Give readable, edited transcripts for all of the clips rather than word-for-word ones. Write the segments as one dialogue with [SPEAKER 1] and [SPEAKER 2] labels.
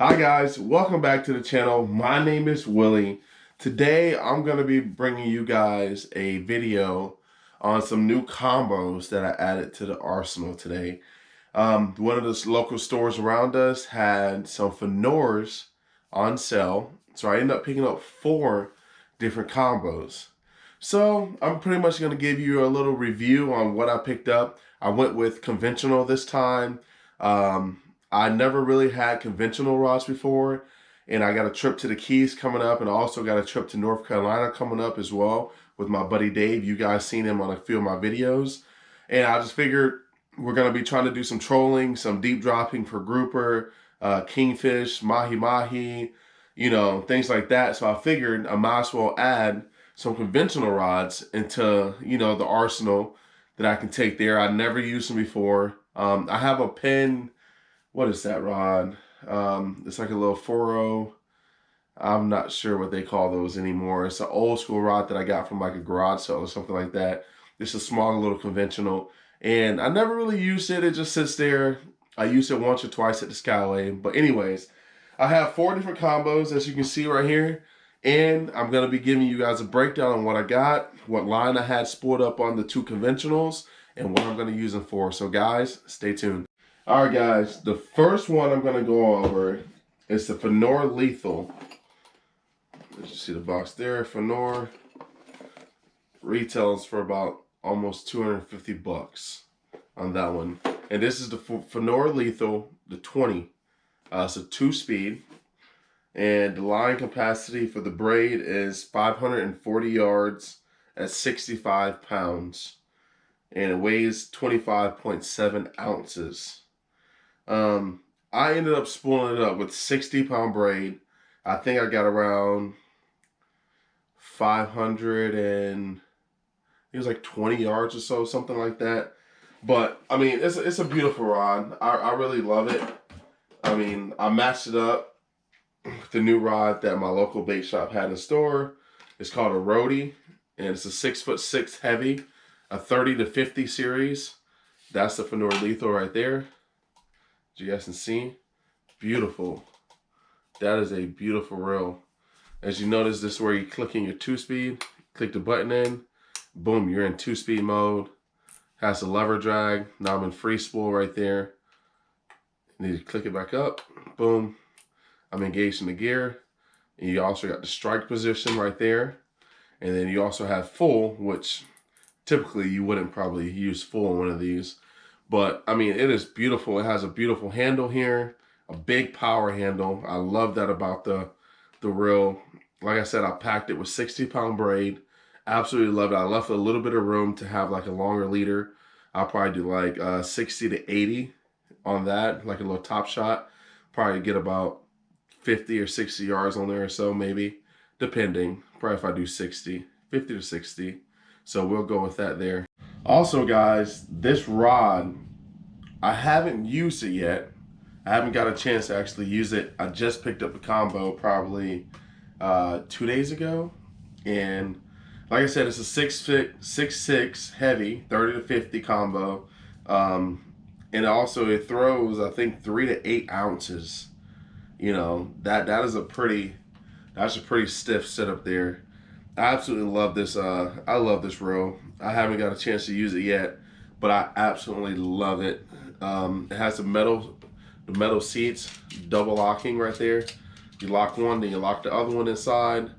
[SPEAKER 1] Hi guys, welcome back to the channel. My name is Willie. Today I'm going to be bringing you guys a video on some new combos that I added to the arsenal today. One of the local stores around us had some Fenors on sale, so I ended up picking up 4 different combos. So I'm pretty much going to give you a little review on what I picked up. I went with conventional this time. I never really had conventional rods before, and I got a trip to the Keys coming up, and I also got a trip to North Carolina coming up as well with my buddy Dave. You guys seen him on a few of my videos, and I just figured we're going to be trying to do some trolling, some deep dropping for grouper, kingfish, mahi-mahi, things like that. So I figured I might as well add some conventional rods into, the arsenal that I can take there. I never used them before. I have a Penn. What is that rod? It's like a little 4-0. I'm not sure what they call those anymore. It's an old school rod that I got from like a garage sale or something like that. It's a small little conventional. And I never really used it. It just sits there. I used it once or twice at the Skyway. But anyways, I have 4 different combos as you can see right here. And I'm going to be giving you guys a breakdown on what I got, what line I had spooled up on the 2 conventionals, and what I'm going to use them for. So guys, stay tuned. All right, guys, the first one I'm going to go over is the Fenor Lethal. As you see the box there, Fenor retails for about almost 250 bucks on that one. And this is the Fenor Lethal, the 20. It's a 2-speed. And the line capacity for the braid is 540 yards at 65 pounds. And it weighs 25.7 ounces. I ended up spooling it up with 60-pound braid. I think I got around 500 and it was like 20 yards or so, something like that. But I mean, it's a beautiful rod. I really love it. I mean, I matched it up with the new rod that my local bait shop had in store. It's called a Rody, and it's a 6'6" heavy, a 30 to 50 series. That's the Fenor Lethal right there. As you guys can see, beautiful. That is a beautiful reel. As you notice, this is where you click in your 2-speed, click the button in, boom, you're in 2-speed mode. Has a lever drag. Now I'm in free spool right there. You need to click it back up, boom. I'm engaged in the gear. And you also got the strike position right there. And then you also have full, which typically you wouldn't probably use full on one of these. But, I mean, it is beautiful. It has a beautiful handle here, a big power handle. I love that about the reel. Like I said, I packed it with 60-pound braid. Absolutely love it. I left a little bit of room to have like a longer leader. I'll probably do like 60 to 80 on that, like a little top shot. Probably get about 50 or 60 yards on there or so, maybe, depending. Probably if I do 60, 50 to 60. So we'll go with that there. Also, guys, this rod, I haven't used it yet. I haven't got a chance to actually use it. I just picked up a combo probably 2 days ago. And like I said, it's a 6'6" heavy, 30 to 50 combo. And also it throws, I think, 3 to 8 ounces. You know, that's a pretty stiff setup there. I absolutely love this. I love this reel. I haven't got a chance to use it yet, but I absolutely love it. It has the metal seats, double locking right there. You lock one, then you lock the other one inside.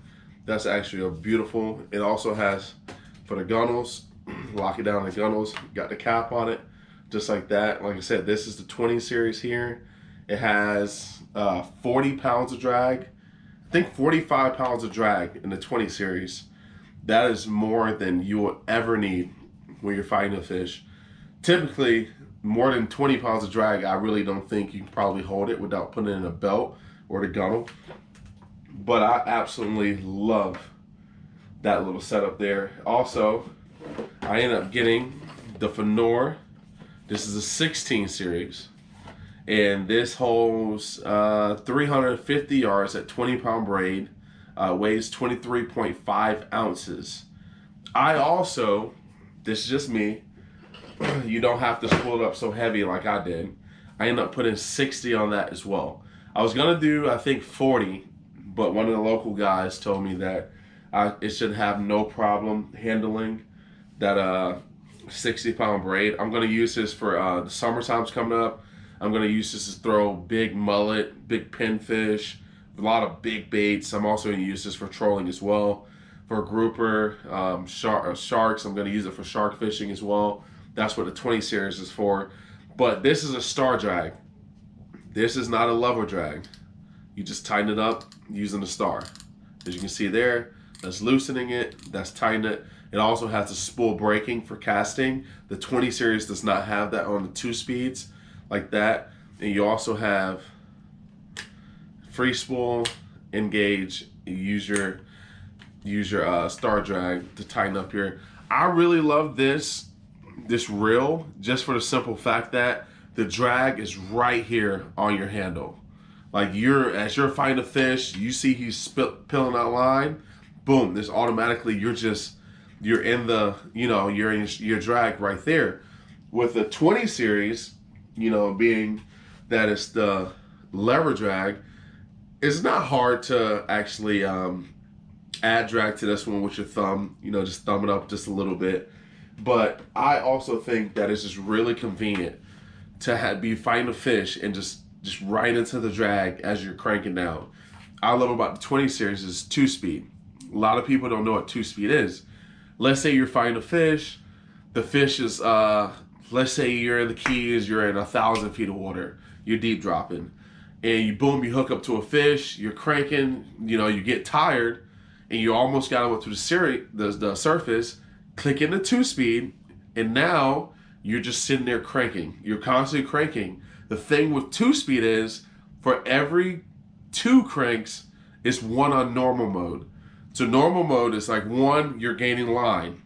[SPEAKER 1] That's actually a beautiful. It also has for the gunnels, lock it down the gunnels. Got the cap on it, just like that. Like I said, this is the 20 series here. It has 40 pounds of drag. I think 45 pounds of drag in the 20 series. That is more than you will ever need when you're fighting a fish. Typically, more than 20 pounds of drag, I really don't think you can probably hold it without putting it in a belt or the gunnel. But I absolutely love that little setup there. Also, I ended up getting the Fenor. This is a 16 series. And this holds 350 yards at 20-pound braid, weighs 23.5 ounces. I also, this is just me, you don't have to spool it up so heavy like I did. I ended up putting 60 on that as well. I was gonna do, I think, 40, but one of the local guys told me that it should have no problem handling that 60-pound braid. I'm gonna use this for the summertime's coming up. I'm gonna use this to throw big mullet, big pinfish, a lot of big baits. I'm also gonna use this for trolling as well. For grouper, sharks, I'm gonna use it for shark fishing as well. That's what the 20 series is for. But this is a star drag. This is not a level drag. You just tighten it up using the star. As you can see there, that's loosening it, that's tightening it. It also has a spool braking for casting. The 20 series does not have that on the 2 speeds like that. And you also have free spool, engage, use your star drag to tighten up here. I really love this reel just for the simple fact that the drag is right here on your handle. Like as you're fighting a fish, you see he's peeling out line, boom, this automatically you're in the, you're in your drag right there. With the 20 series, being that it's the lever drag, it's not hard to actually add drag to this one with your thumb, just thumb it up just a little bit. But I also think that it's just really convenient to be fighting a fish and just right into the drag as you're cranking down. I love about the 20 series is 2-speed. A lot of people don't know what 2-speed is. Let's say you're fighting a fish. The fish is, let's say you're in the Keys, you're in 1,000 feet of water. You're deep dropping. And you hook up to a fish, you're cranking, you get tired, and you almost got to go to the surface, click into 2-speed, and now you're just sitting there cranking. You're constantly cranking. The thing with 2-speed is, for every 2 cranks, it's 1 on normal mode. So normal mode is like 1, you're gaining line.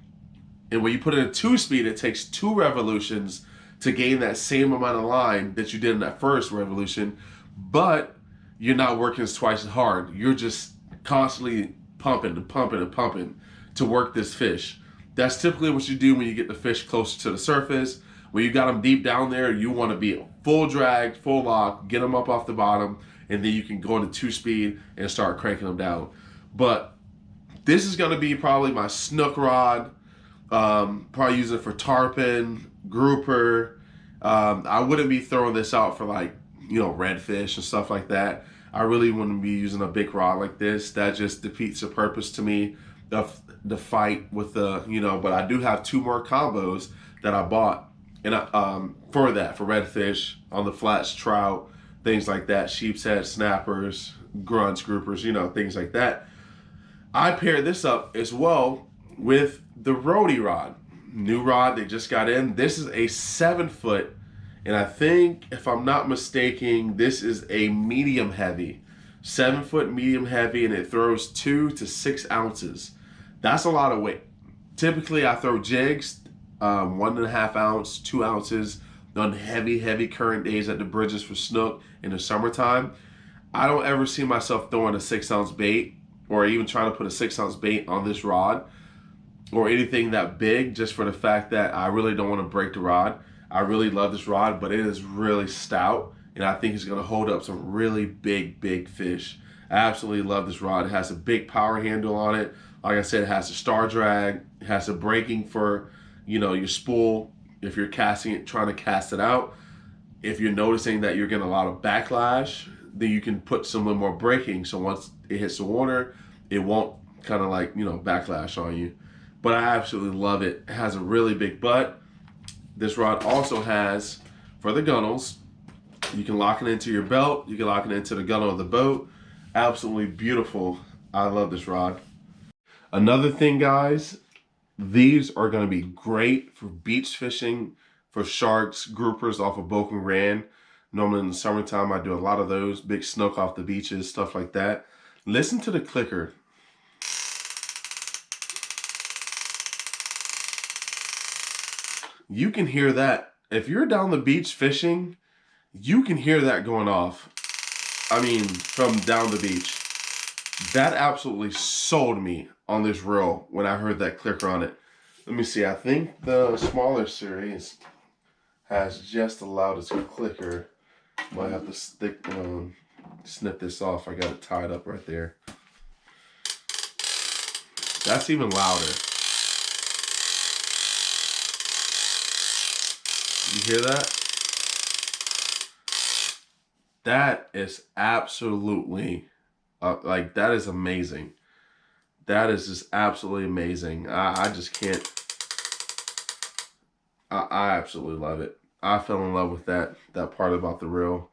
[SPEAKER 1] And when you put it in 2-speed, it takes 2 revolutions to gain that same amount of line that you did in that first revolution, but you're not working twice as hard. You're just constantly pumping and pumping and pumping to work this fish. That's typically what you do when you get the fish closer to the surface. When you got them deep down there, you want to be full drag, full lock, get them up off the bottom, and then you can go into 2-speed and start cranking them down. But this is going to be probably my snook rod. Probably use it for tarpon, grouper. I wouldn't be throwing this out for redfish and stuff like that. I really wouldn't be using a big rod like this. That just defeats the purpose to me of the fight with the, but I do have 2 more combos that I bought and for redfish, on the flats, trout, things like that, sheep's head, snappers, grunts, groupers, things like that. I paired this up as well with the Rody rod. New rod they just got in. This is a 7-foot, and I think, if I'm not mistaken, this is a medium heavy. 7-foot medium heavy, and it throws 2 to 6 ounces. That's a lot of weight. Typically, I throw jigs, 1.5 ounce, 2 ounces on heavy current days at the bridges for snook in the summertime. I don't ever see myself throwing a 6-ounce bait or even trying to put a 6-ounce bait on this rod or anything that big, just for the fact that I really don't want to break the rod. I really love this rod, but it is really stout, and I think it's going to hold up some really big fish. I absolutely love this rod. It has a big power handle on it. Like I said, it has a star drag. It has a braking for, your spool if you're casting it, trying to cast it out. If you're noticing that you're getting a lot of backlash, then you can put some little more braking. So once it hits the water, it won't kind of backlash on you. But I absolutely love it. It has a really big butt. This rod also has, for the gunnels, you can lock it into your belt. You can lock it into the gunnel of the boat. Absolutely beautiful. I love this rod. Another thing, guys, these are going to be great for beach fishing, for sharks, groupers off of Boca Raton. Normally in the summertime, I do a lot of those, big snook off the beaches, stuff like that. Listen to the clicker. You can hear that. If you're down the beach fishing, you can hear that going off. I mean, from down the beach. That absolutely sold me on this reel when I heard that clicker on it. Let me see. I think the smaller series has just the loudest clicker. Might have to stick snip this off. I got it tied up right there. That's even louder. You hear that? That is absolutely, like, that is amazing. That is just absolutely amazing. I just can't. I absolutely love it. I fell in love with that part about the reel.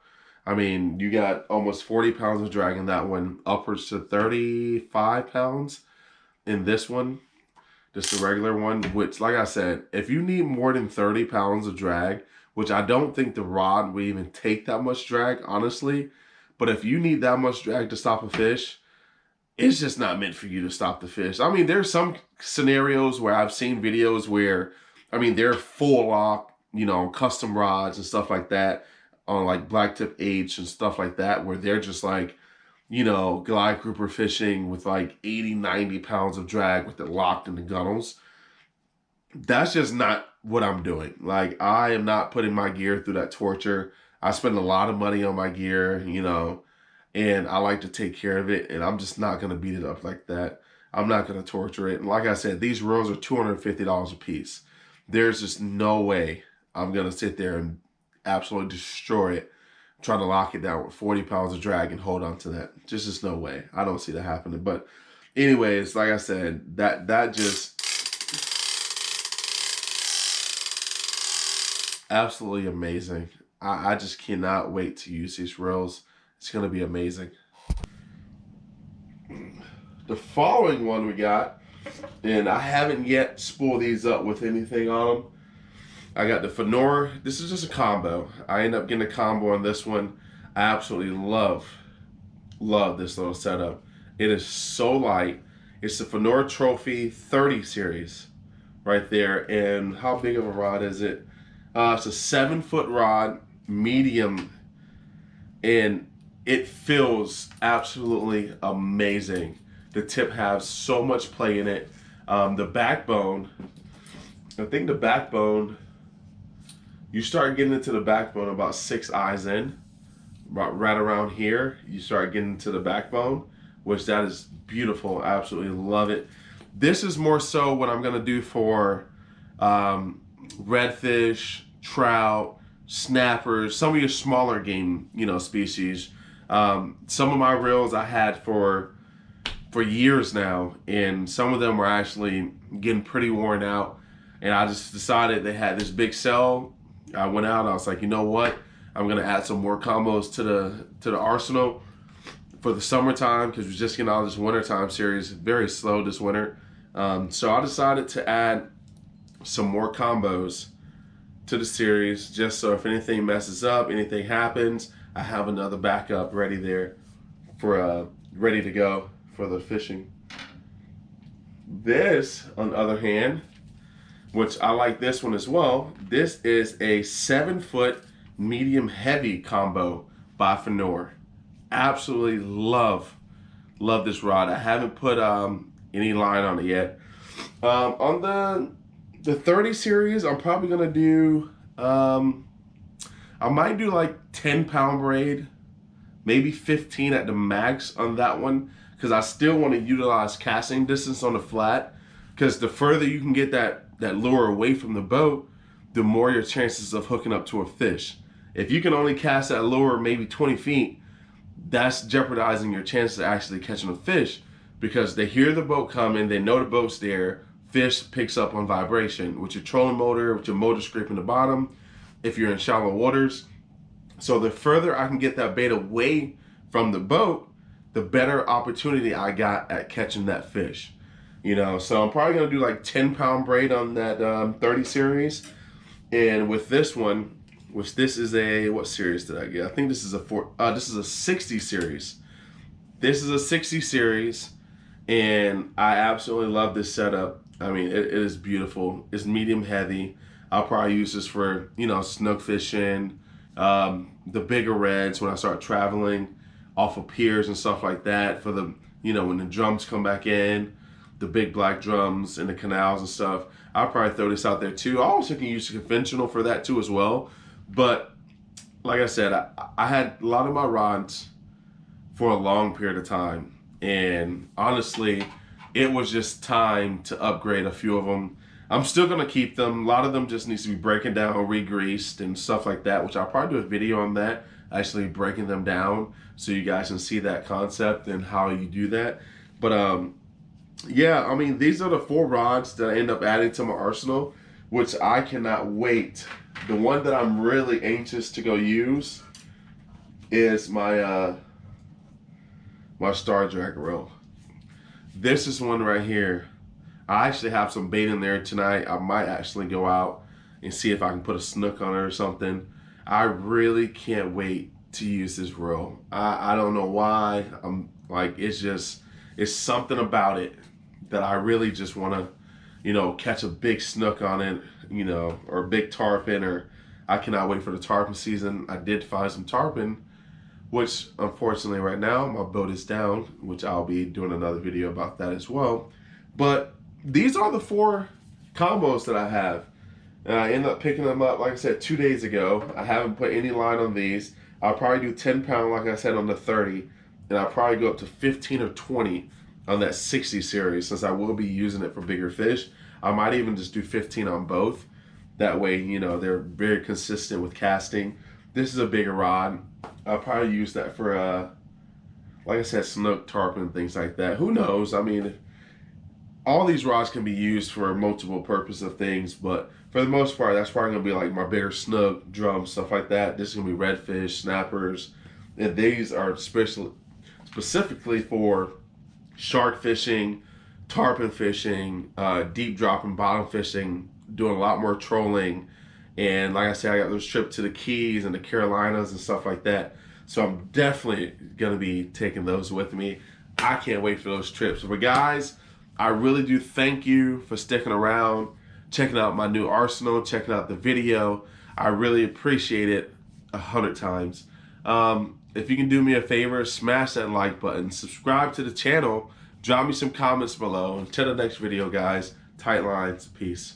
[SPEAKER 1] I mean, you got almost 40 pounds of drag in that one, upwards to 35 pounds in this one, just a regular one, which, like I said, if you need more than 30 pounds of drag, which I don't think the rod will even take that much drag, honestly, but if you need that much drag to stop a fish, it's just not meant for you to stop the fish. I mean, there's some scenarios where I've seen videos where, I mean, they're full lock, you know, custom rods and stuff like that on like Blacktip H and stuff like that, where they're just like, you know, glide grouper fishing with like 80, 90 pounds of drag with it locked in the gunnels. That's just not what I'm doing. Like, I am not putting my gear through that torture. I spend a lot of money on my gear, you know, and I like to take care of it, and I'm just not going to beat it up like that. I'm not going to torture it. And like I said, these reels are $250 a piece. There's just no way I'm going to sit there and absolutely destroy it, trying to lock it down with 40 pounds of drag and hold on to that. Just no way. I don't see that happening. But anyways, like I said, that just absolutely amazing. I just cannot wait to use these reels. It's going to be amazing. The following one we got, and I haven't yet spooled these up with anything on them. I got the Fanora. This is just a combo. I end up getting a combo on this one. I absolutely love this little setup. It is so light. It's the Fanora Trophy 30 series right there. And how big of a rod is it? It's a 7-foot rod, medium, and it feels absolutely amazing. The tip has so much play in it. The backbone, I think the backbone, you start getting into the backbone about 6 eyes in, right around here, you start getting to the backbone, which that is beautiful. I absolutely love it. This is more so what I'm gonna do for redfish, trout, snappers, some of your smaller game, you know, species. Some of my reels I had for years now, and some of them were actually getting pretty worn out, and I just decided they had this big sale. I went out, I was like, you know what, I'm gonna add some more combos to the arsenal for the summertime, because we're just getting out of this wintertime series, very slow this winter. So I decided to add some more combos to the series, just so if anything messes up, anything happens, I have another backup ready there for ready to go for the fishing. This, on the other hand, which I like this one as well, this is a 7-foot medium heavy combo by Fanora. Absolutely love this rod. I haven't put any line on it yet. On the 30 series, I'm probably gonna do I might do like 10-pound braid, maybe 15 at the max on that one, because I still want to utilize casting distance on the flat, because the further you can get that lure away from the boat, the more your chances of hooking up to a fish. If you can only cast that lure maybe 20 feet, that's jeopardizing your chances of actually catching a fish, because they hear the boat coming, they know the boat's there, fish picks up on vibration with your trolling motor, with your motor scraping the bottom, if you're in shallow waters. So the further I can get that bait away from the boat, the better opportunity I got at catching that fish. You know, so I'm probably gonna do like 10-pound braid on that 30 series. And with this one, which this is a, what series did I get? I think this is a 60 series. This is a 60 series, and I absolutely love this setup. I mean, it is beautiful. It's medium heavy. I'll probably use this for, you know, snook fishing, the bigger reds when I start traveling off of piers and stuff like that, for the, you know, when the drums come back in, the big black drums in the canals and stuff. I'll probably throw this out there too. I also can use conventional for that too as well. But like I said, I had a lot of my rods for a long period of time. And honestly, it was just time to upgrade a few of them. I'm still gonna keep them. A lot of them just needs to be breaking down, re-greased and stuff like that, which I'll probably do a video on that, actually breaking them down so you guys can see that concept and how you do that. But yeah, I mean, these are the 4 rods that I end up adding to my arsenal, which I cannot wait. The one that I'm really anxious to go use is my my Star Drag reel. This is one right here. I actually have some bait in there tonight. I might actually go out and see if I can put a snook on it or something. I really can't wait to use this reel. I don't know why. I'm like, it's something about it that I really just want to, you know, catch a big snook on it, you know, or a big tarpon, or I cannot wait for the tarpon season. I did find some tarpon, which unfortunately right now my boat is down, which I'll be doing another video about that as well. But these are the 4 combos that I have. And I ended up picking them up, like I said, 2 days ago. I haven't put any line on these. I'll probably do 10 pound, like I said, on the 30. And I'll probably go up to 15 or 20 on that 60 series, since I will be using it for bigger fish. I might even just do 15 on both. That way, you know, they're very consistent with casting. This is a bigger rod. I'll probably use that for, like I said, snook, tarpon, things like that. Who knows? I mean, all these rods can be used for multiple purposes of things, but for the most part, that's probably going to be like my bigger snook, drum, stuff like that. This is going to be redfish, snappers, and these are specifically for shark fishing, tarpon fishing, deep drop and bottom fishing, doing a lot more trolling. And like I said, I got those trips to the Keys and the Carolinas and stuff like that. So I'm definitely going to be taking those with me. I can't wait for those trips. But guys, I really do thank you for sticking around, checking out my new arsenal, checking out the video. I really appreciate it 100 times. If you can do me a favor, smash that like button, subscribe to the channel, drop me some comments below. Until the next video, guys, tight lines, peace.